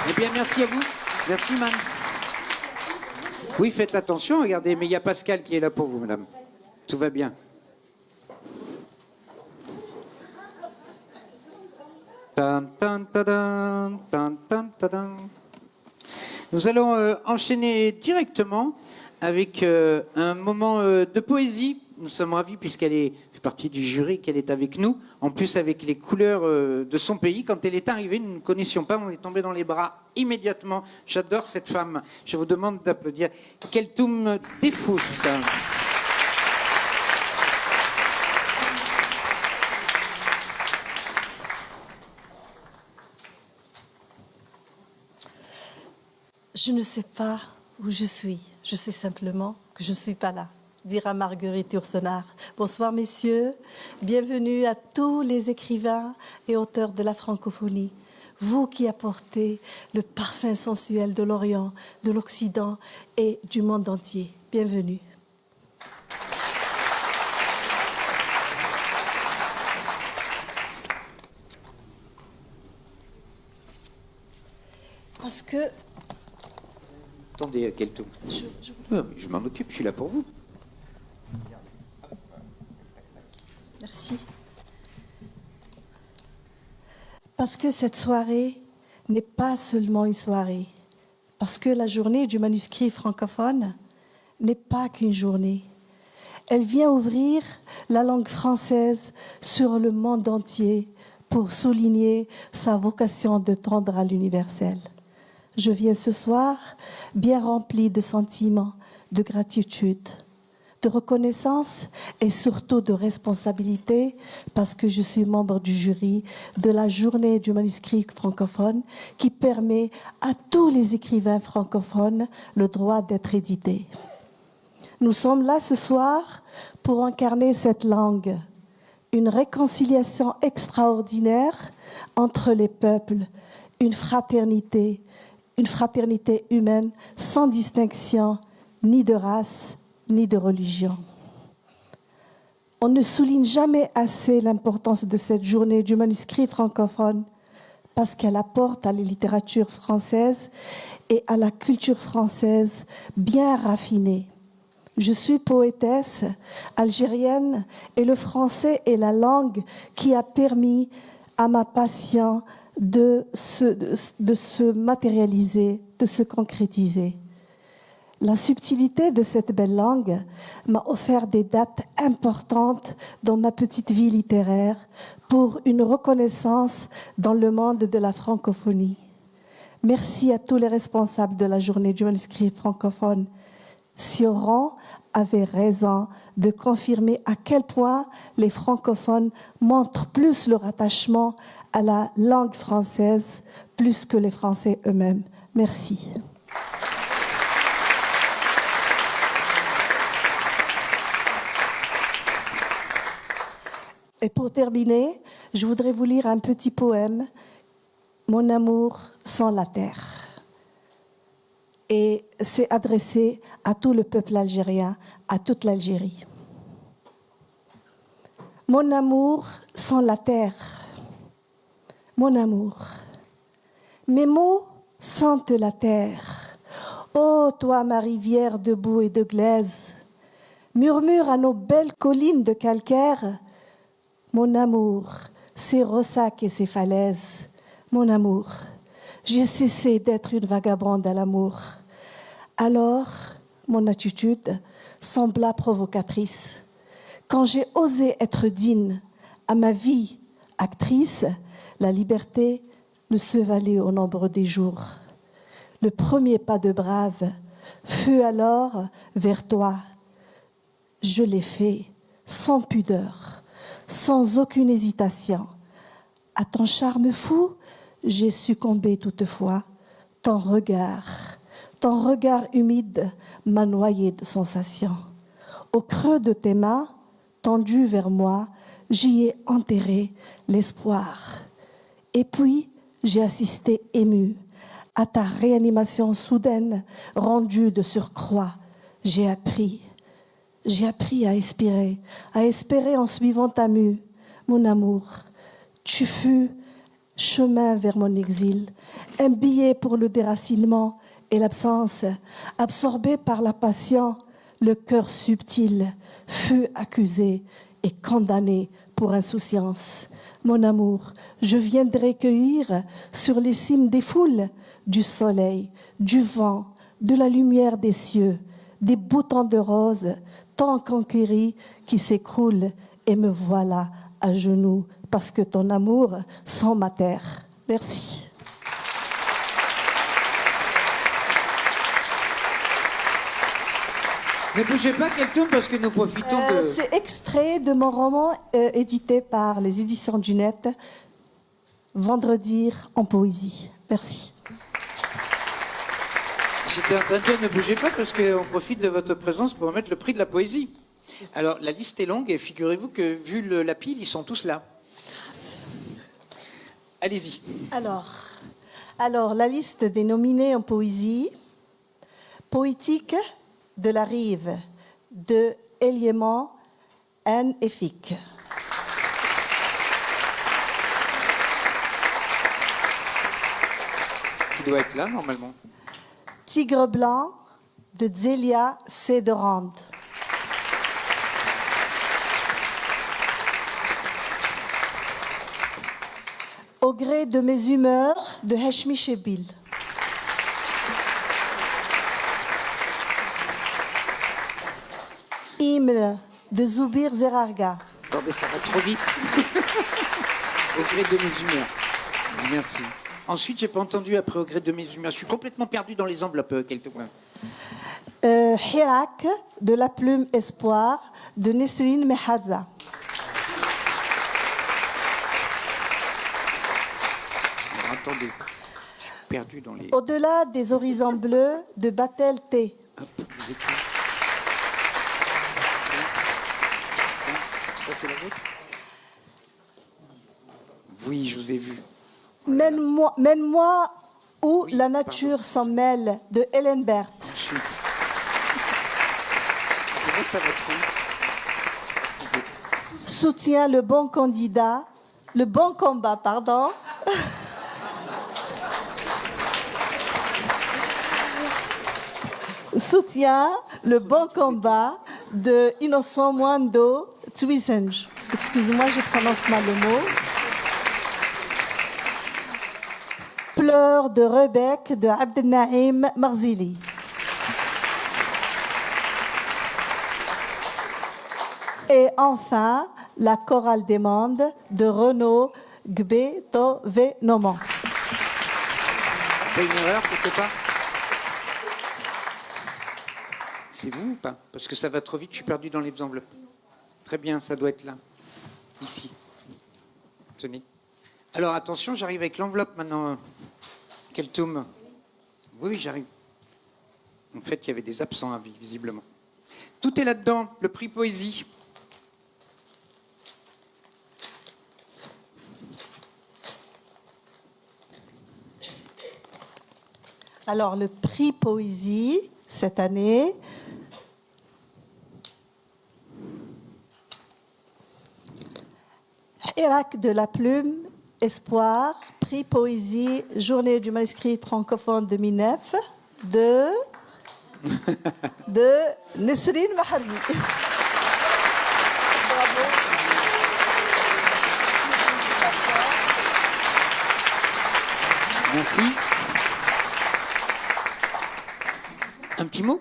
Eh bien, merci à vous. Merci, man. Oui, faites attention, regardez, mais il y a Pascal qui est là pour vous, madame. Tout va bien. Tan, tan, tadam, tan, tan, tadam. Nous allons enchaîner directement avec un moment de poésie. Nous sommes ravis puisqu'elle fait partie du jury, qu'elle est avec nous. En plus, avec les couleurs de son pays. Quand elle est arrivée, nous ne connaissions pas. On est tombé dans les bras immédiatement. J'adore cette femme. Je vous demande d'applaudir Keltoum Defous. Je ne sais pas où je suis. Je sais simplement que je ne suis pas là, dira Marguerite Yourcenar. Bonsoir messieurs, bienvenue à tous les écrivains et auteurs de la francophonie. Vous qui apportez le parfum sensuel de l'Orient, de l'Occident et du monde entier. Bienvenue. Parce que... Attendez, Keltoum. Je m'en occupe, je suis là pour vous. Merci. Parce que cette soirée n'est pas seulement une soirée. Parce que la journée du manuscrit francophone n'est pas qu'une journée. Elle vient ouvrir la langue française sur le monde entier pour souligner sa vocation de tendre à l'universel. Je viens ce soir bien remplie de sentiments, de gratitude, de reconnaissance et surtout de responsabilité parce que je suis membre du jury de la journée du manuscrit francophone qui permet à tous les écrivains francophones le droit d'être édités. Nous sommes là ce soir pour incarner cette langue, une réconciliation extraordinaire entre les peuples, une fraternité humaine sans distinction ni de race ni de religion. On ne souligne jamais assez l'importance de cette journée du manuscrit francophone parce qu'elle apporte à la littérature française et à la culture française bien raffinée. Je suis poétesse algérienne et le français est la langue qui a permis à ma passion de se matérialiser, de se concrétiser. La subtilité de cette belle langue m'a offert des dates importantes dans ma petite vie littéraire pour une reconnaissance dans le monde de la francophonie. Merci à tous les responsables de la journée du manuscrit francophone. Sioran avait raison de confirmer à quel point les francophones montrent plus leur attachement à la langue française, plus que les Français eux-mêmes. Merci. Et pour terminer, je voudrais vous lire un petit poème, Mon amour sans la terre. Et c'est adressé à tout le peuple algérien, à toute l'Algérie. Mon amour sans la terre, mon amour, mes mots sentent la terre. Ô toi, ma rivière de boue et de glaise, murmure à nos belles collines de calcaire, mon amour, ces ressacs et ces falaises, mon amour, j'ai cessé d'être une vagabonde à l'amour. Alors, mon attitude sembla provocatrice. Quand j'ai osé être digne à ma vie actrice, la liberté ne se valait au nombre des jours. Le premier pas de brave fut alors vers toi. Je l'ai fait sans pudeur, sans aucune hésitation. À ton charme fou, j'ai succombé toutefois. Ton regard humide m'a noyé de sensations. Au creux de tes mains, tendues vers moi, j'y ai enterré l'espoir. Et puis, j'ai assisté ému à ta réanimation soudaine, rendue de surcroît. J'ai appris à espérer en suivant ta mue. Mon amour, tu fus chemin vers mon exil, un billet pour le déracinement et l'absence, absorbé par la passion, le cœur subtil fut accusé et condamné pour insouciance. Mon amour, je viendrai cueillir sur les cimes des foules du soleil, du vent, de la lumière des cieux, des boutons de rose, tant conquéris qui s'écroulent, et me voilà à genoux parce que ton amour sent ma terre. Merci. Ne bougez pas, Keltoum, parce que nous profitons de... C'est extrait de mon roman édité par les éditions du Net, Vendredi en poésie. Merci. J'étais en train de dire, ne bougez pas, parce qu'on profite de votre présence pour remettre le prix de la poésie. Alors, la liste est longue, et figurez-vous que, vu la pile, ils sont tous là. Allez-y. Alors, la liste des nominés en poésie. Poétique de la rive de Eliémon N. Efik. Qui doit être là, normalement. Tigre blanc de Zélia C. de Rande. Au gré de mes humeurs de Heshmi Shebil. Hymne de Zoubir Zerarga. Attendez, ça va trop vite. Au gré de mes humeurs. Merci. Ensuite, j'ai pas entendu après au gré de mes humeurs. Je suis complètement perdu dans les enveloppes, quelquefois. Hirak de la plume Espoir de Nesrine Meharza. Alors, attendez. Je suis perdu dans les... Au-delà des horizons bleus de Batel T. Hop, vous êtes où? Ça, c'est la vôtre? Oui, je vous ai vu. Mène-moi où Oui, la nature s'en mêle de Hélène Berthe. Ensuite. Excusez-moi, ça va trop vite. Soutient le bon candidat, le bon combat, pardon. Soutient le bon combat de Innocent Mwando Twisenj. Excusez-moi, je prononce mal le mot. Pleurs de Rebek de Abdelnaïm Marzili. Et enfin, la chorale des mondes de Renaud Gbetove-Noman. Il y a une erreur quelque part? C'est vous ou pas? Parce que ça va trop vite, je suis perdu dans les enveloppes. Très bien, ça doit être là. Ici. Tenez. Alors attention, j'arrive avec l'enveloppe maintenant. Keltoum. Oui, j'arrive. En fait, il y avait des absents, hein, visiblement. Tout est là-dedans, le prix poésie. Alors, le prix poésie, cette année, Hirak de la plume, Espoir, prix poésie, journée du manuscrit francophone 2009, de Nesrine Maharzi. Bravo. Merci. Un petit mot?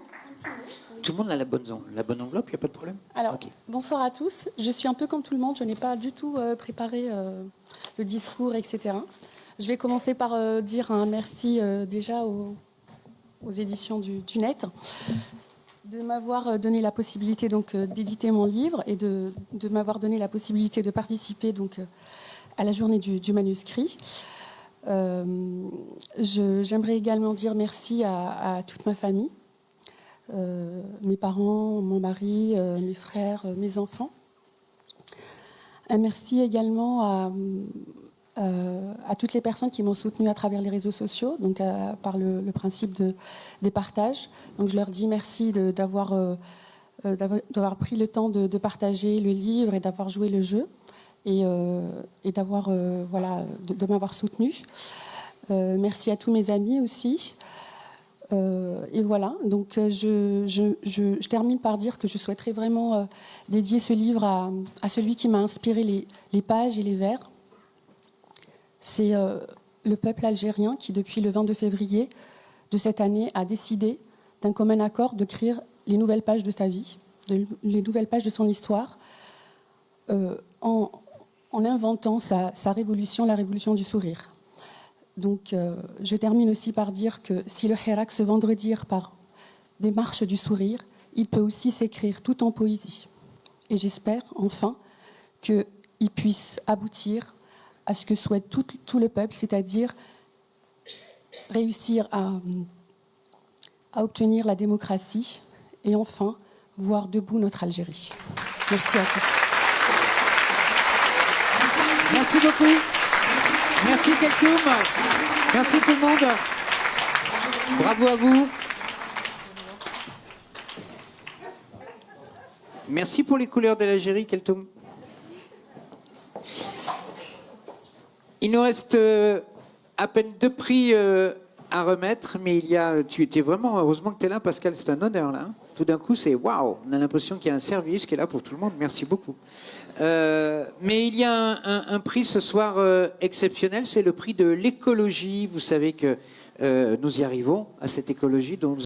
Tout le monde a la bonne enveloppe, il n'y a pas de problème? Alors, Ok. bonsoir à tous. Je suis un peu comme tout le monde, je n'ai pas du tout préparé le discours, etc. Je vais commencer par dire un merci déjà aux éditions du Net de m'avoir donné la possibilité d'éditer mon livre et de m'avoir donné la possibilité de participer à la journée du manuscrit. J'aimerais également dire merci à toute ma famille. Mes parents, mon mari, mes frères, mes enfants. Un merci également à toutes les personnes qui m'ont soutenue à travers les réseaux sociaux, par le principe des partages. Donc je leur dis merci d'avoir pris le temps de partager le livre et d'avoir joué le jeu. et d'avoir, voilà, de m'avoir soutenue. Merci à tous mes amis aussi. Et voilà, donc je termine par dire que je souhaiterais vraiment dédier ce livre à celui qui m'a inspiré les pages et les vers. C'est le peuple algérien qui, depuis le 22 février de cette année, a décidé d'un commun accord d'écrire les nouvelles pages de sa vie, les nouvelles pages de son histoire, en inventant sa révolution, la révolution du sourire. Donc, je termine aussi par dire que si le Hirak ce vendredi par des marches du sourire, il peut aussi s'écrire tout en poésie. Et j'espère, enfin, qu'il puisse aboutir à ce que souhaite tout le peuple, c'est-à-dire réussir à obtenir la démocratie et enfin voir debout notre Algérie. Merci à tous. Merci beaucoup. Merci Keltoum. Merci tout le monde. Bravo à vous. Merci pour les couleurs de l'Algérie, Keltoum. Il nous reste à peine 2 prix à remettre, mais tu étais vraiment, heureusement que tu es là, Pascal, c'est un honneur là. Tout d'un coup, c'est waouh, on a l'impression qu'il y a un service qui est là pour tout le monde. Merci beaucoup. Mais il y a un prix ce soir exceptionnel, c'est le prix de l'écologie. Vous savez que nous y arrivons à cette écologie dont